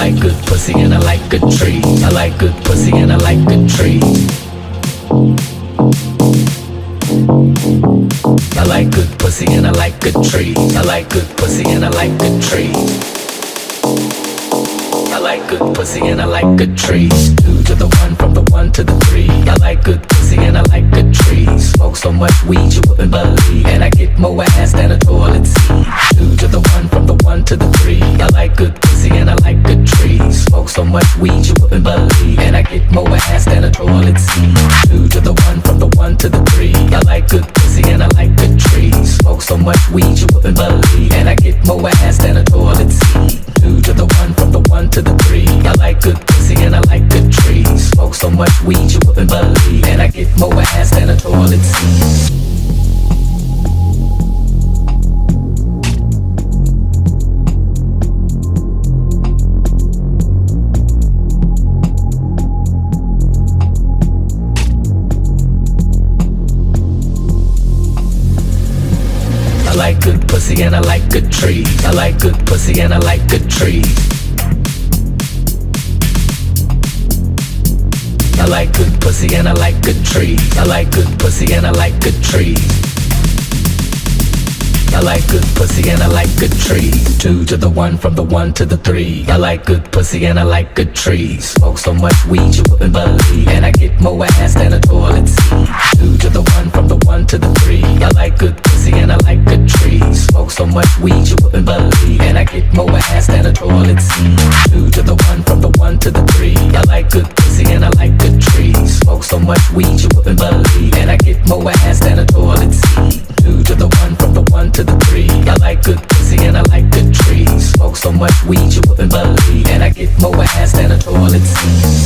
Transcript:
like good pussy and I like good trees. I like good pussy and I like good trees. I like good pussy and I like good trees. I like good pussy and I like good trees. I like good pussy and I like good trees. 2 to the 1, from the 1 to the 3. I like good pussy and I like good trees. Smoke so much weed you wouldn't believe, and I get more ass than a toilet seat. 2 to the 1, from the 1 to the 3. I like good pussy and I like good trees. Smoke so much weed you wouldn't believe, and I get more ass than a toilet seat. 2 to the 1, from the 1 to the 3. I like good pussy and I like good trees. Smoke so much weed you wouldn't believe, and I get more ass than a toilet seat. 2 to the 1, from the 1 to the 3. I like good pussy and I like good trees. Smoke so much weed you wouldn't believe, and I get more ass than a toilet seat. I like good pussy and I like good trees. I like good pussy and I like good trees. I like good pussy and I like good trees. I like good pussy and I like good trees. I like good pussy and I like good trees. 2 to the 1, from the 1 to the 3. I like good pussy and I like good trees. Smoke so much weed you wouldn't believe, and I get more ass than a toilet seat. 2 to the 1, from the 1 to the 3. I like good pussy and I like good trees. Smoke so much weed you wouldn't believe, and I get more ass than a toilet seat. 2 to the 1, from the 1 to the 3. I like good pussy and I like good trees. Smoke so much weed you wouldn't believe, and I get more ass than a toilet seat. 2 to the 1, from the 1 to the 3. I like good pussy and I like good trees. Smoke so much weed you wouldn't believe, and I get more ass than a toilet seat.